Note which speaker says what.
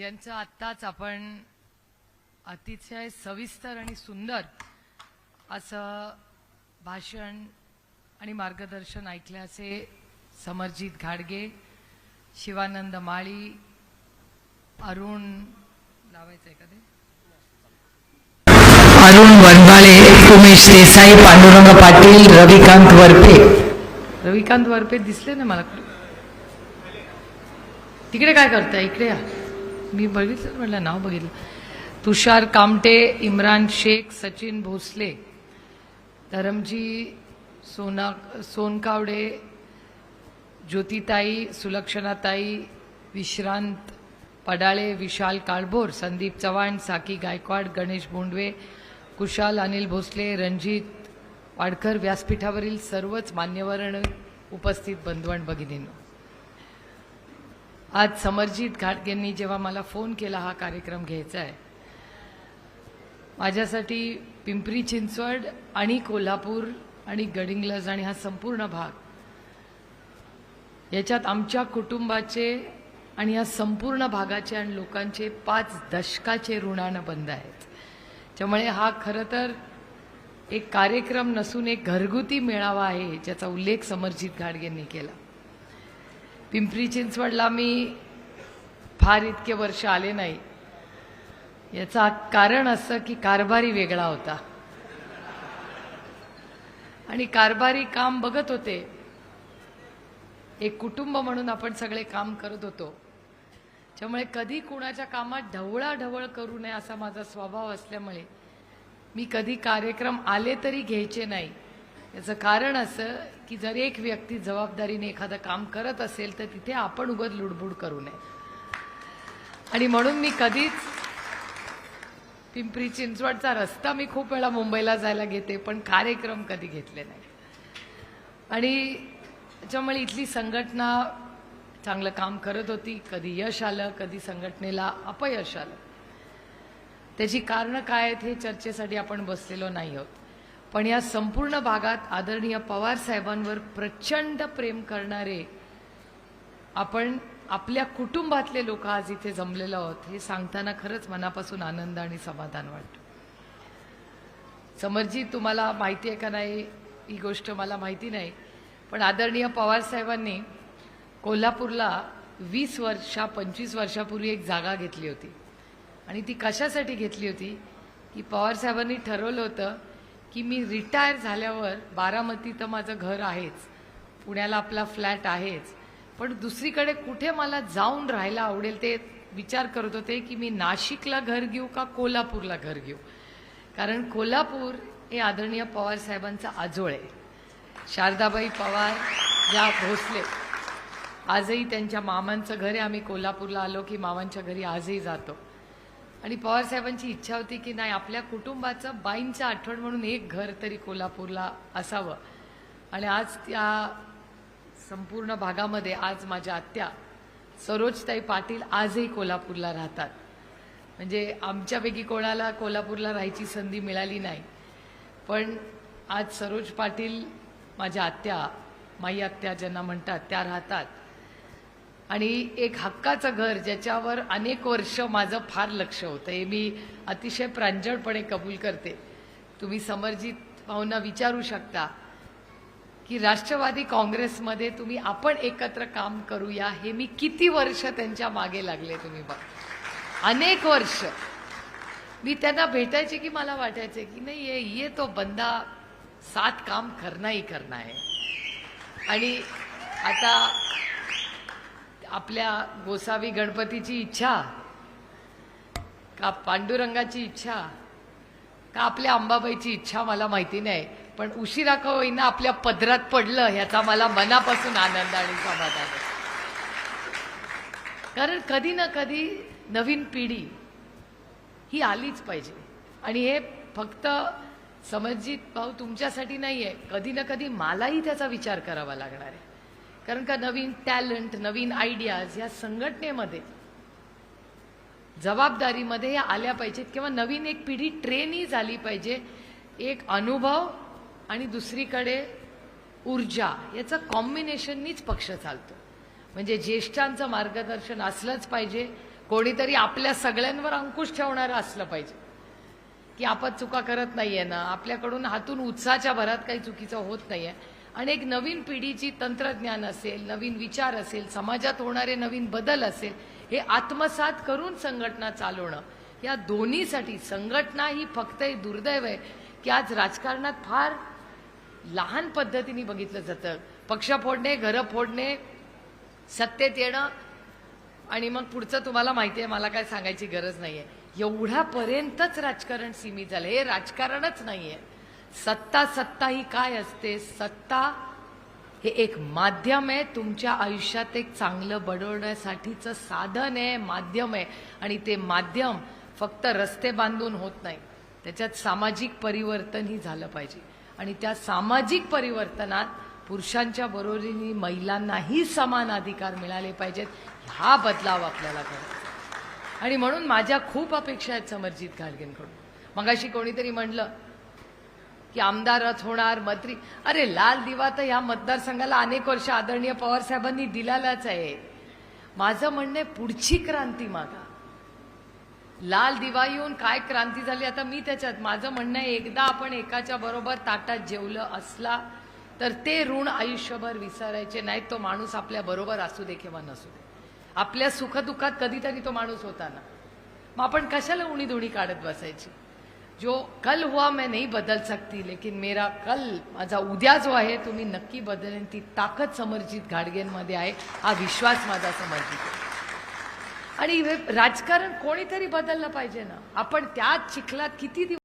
Speaker 1: ज्यांचं आत्ताच आपण अतिशय सविस्तर आणि सुंदर असं भाषण आणि मार्गदर्शन ऐकले असे समरजित घाडगे, शिवानंद माळी, अरुण लावायचं आहे का ते, अरुण वनवाळे, उमेश देसाई, पांडुरंग पाटील, रविकांत वरपे दिसले ना मला. तिकडे काय करताय, इकडे या. मी बघितलं, म्हटलं नाव बघितलं. तुषार कामटे, इम्रान शेख, सचिन भोसले, धरमजी सोनकावडे, ज्योतिताई, सुलक्षणाताई, विश्रांत पडाळे, विशाल काळभोर, संदीप चव्हाण, साकी गायकवाड, गणेश बोंडवे, कुशाल अनिल भोसले, रणजित वाडकर, व्यासपीठावरील सर्वच मान्यवर उपस्थित बंधू आणि भगिनींनो, आज समरजित घाटगेंनी जेव्हा मला फोन केला हा कार्यक्रम घ्यायचा आहे, माझ्यासाठी पिंपरी चिंचवड आणि कोल्हापूर आणि गडिंग्लज आणि हा संपूर्ण भाग, याच्यात आमच्या कुटुंबाचे आणि या संपूर्ण भागाचे आणि लोकांचे 5 दशकाचे ऋणानं बंद आहेत. त्यामुळे हा खरं तर एक कार्यक्रम नसून एक घरगुती मेळावा आहे, ज्याचा उल्लेख समरजित घाटगेंनी केला. पिंपरी चिंचवडला मी फार इतके वर्ष आले नाही. याचा कारण असं की कारभारी वेगळा होता आणि कारभारी काम बघत होते. एक कुटुंब म्हणून आपण सगळे काम करत होतो. त्यामुळे कधी कुणाच्या कामात ढवळाढवळ करू नये असा माझा स्वभाव असल्यामुळे मी कधी कार्यक्रम आले तरी घ्यायचे नाही. याचं कारण असं की जर एक व्यक्ती जबाबदारीने एखादं काम करत असेल तर तिथे आपण उगाच लुडबुड करू नये. आणि म्हणून मी कधीच पिंपरी चिंचवडचा रस्ता मी खूप वेळा मुंबईला जायला घेते, पण कार्यक्रम कधी घेतले नाही. आणि त्याच्यामुळे इथली संघटना चांगलं काम करत होती. कधी यश आलं, कधी संघटनेला अपयश आलं. त्याची कारणं काय आहेत हे चर्चेसाठी आपण बसलेलो नाही आहोत. पण या संपूर्ण भागात आदरणीय पवार साहेबांवर प्रचंड प्रेम करणारे आपण आपल्या कुटुंबातले लोक आज इथे जमलेलो आहोत, हे सांगताना खरंच मनापासून आनंद आणि समाधान वाटतं. समरजी, तुम्हाला माहिती आहे का नाही ही गोष्ट मला माहिती नाही, पण आदरणीय पवार साहेबांनी कोल्हापूरला 25 वर्षापूर्वी एक जागा घेतली होती. आणि ती कशासाठी घेतली होती की पवार साहेबांनी ठरवलं होतं की मी रिटायर झाल्यावर, बारामती तर माझं घर आहेच, पुण्याला आपला फ्लॅट आहेच, पण दुसरीकडे कुठे मला जाऊन राहायला आवडेल ते विचार करत होते की मी नाशिकला घर घेऊ का कोल्हापूरला घर घेऊ. कारण कोल्हापूर हे आदरणीय पवार साहेबांचा आजोळ आहे. शारदाबाई पवार या भोसले, आजही त्यांच्या मामांचं घर आहे. आम्ही कोल्हापूरला आलो की मामांच्या घरी आजही जातो. आणि पवार साहेबांची इच्छा होती की नाही, आपल्या कुटुंबाचं बाईंचं आठवण म्हणून एक घर तरी कोल्हापूरला असावं. आणि आज त्या संपूर्ण भागामध्ये आज माझ्या आत्या सरोजताई पाटील आजही कोल्हापूरला राहतात. म्हणजे आमच्यापैकी कोणाला कोल्हापूरला राहायची संधी मिळाली नाही, पण आज सरोज पाटील माझ्या आत्या, माई आत्या ज्यांना म्हणतात, त्या राहतात. आणि एक हक्काचं घर ज्याच्यावर अनेक वर्ष माझं फार लक्ष होतं, हे मी अतिशय प्रांजळपणे कबूल करते. तुम्ही समरजित भाऊंना विचारू शकता की राष्ट्रवादी काँग्रेसमध्ये तुम्ही आपण एकत्र काम करूया, हे मी किती वर्ष त्यांच्या मागे लागले तुम्ही बघा. अनेक वर्ष मी त्यांना भेटायचे की मला वाटायचे की नाही ये तो बंदा साथ काम करना ही करना है. आणि आता आपल्या गोसावी गणपतीची इच्छा का पांडुरंगाची इच्छा का आपल्या अंबाबाईची इच्छा मला माहिती नाही, पण उशिरा का होईना आपल्या पदरात पडलं ह्याचा मला मनापासून आनंद आणि समाधान आहे. कारण कधी ना कधी नवीन पिढी ही आलीच पाहिजे. आणि हे फक्त समरजित भाऊ तुमच्यासाठी नाही आहे, कधी ना कधी मलाही त्याचा विचार करावा लागणार आहे. कारण का नवीन टॅलेंट, नवीन आयडियाज या संघटनेमध्ये, जबाबदारीमध्ये या आल्या पाहिजेत, किंवा नवीन एक पिढी ट्रेनही झाली पाहिजे. एक अनुभव आणि दुसरीकडे ऊर्जा याचं कॉम्बिनेशननीच पक्ष चालतो. म्हणजे ज्येष्ठांचं मार्गदर्शन असलंच पाहिजे, कोणीतरी आपल्या सगळ्यांवर अंकुश ठेवणारं असलं पाहिजे की आपण चुका करत नाहीये ना, आपल्याकडून हातून उत्साहाच्या भरात काही चुकीचं होत नाहीये. आणि एक नवीन पिढीची तंत्रज्ञान असेल, नवीन विचार असेल, समाजात होणारे नवीन बदल असेल, हे आत्मसात करून संघटना चालवणं, या दोन्हीसाठी संघटना ही फक्त एक दुर्दैव आहे की आज राजकारणात फार लहान पद्धतीने बघितलं जातं. पक्ष फोडणे, घरं फोडणे, सत्तेत येणं आणि मग पुढचं तुम्हाला माहिती आहे, मला काय सांगायची गरज नाहीये. एवढ्यापर्यंतच राजकारण सीमित झालं. हे राजकारणच नाहीये. सत्ता ही काय असते? सत्ता हे एक माध्यम आहे, तुमच्या आयुष्यात एक चांगलं बनवण्यासाठीचं साधन आहे, माध्यम आहे. आणि ते माध्यम फक्त रस्ते बांधून होत नाही, त्याच्यात सामाजिक परिवर्तनही झालं पाहिजे. आणि त्या सामाजिक परिवर्तनात पुरुषांच्या बरोबरीने महिलांनाही समान अधिकार मिळाले पाहिजेत. हा बदलाव आपल्याला करायचा. आणि म्हणून माझ्या खूप अपेक्षा आहेत समरजित घाटगेंकडून. मगाशी कोणीतरी म्हणलं की आमदारच होणार, मंत्री. अरे लाल दिवा तर ह्या मतदारसंघाला अनेक वर्ष आदरणीय पवार साहेबांनी दिलेलाच आहे. माझं म्हणणं आहे, पुढची क्रांती मागा. लाल दिवा येऊन काय क्रांती झाली आता मी त्याच्यात. माझं म्हणणं आहे, एकदा आपण एकाच्या बरोबर ताटात जेवलं असला तर ते ऋण आयुष्यभर विसरायचे नाही. तो माणूस आपल्या बरोबर असू दे किंवा नसू दे, आपल्या सुखदुःखात कधीतरी तो माणूस होता ना. मग आपण कशाला उणीधुणी काढत बसायची. जो कल हुआ मैं नहीं बदल सकती, लेकिन मेरा कल, माझा उद्या जो आहे तो मी नक्की बदलेन. ती ताकद समरजित घाटगेंमध्ये आहे, हा विश्वास माझा समरजित आहे. आणि राजकारण कोणीतरी बदललं पाहिजे ना. आपण त्याच चिखलात किती दिवस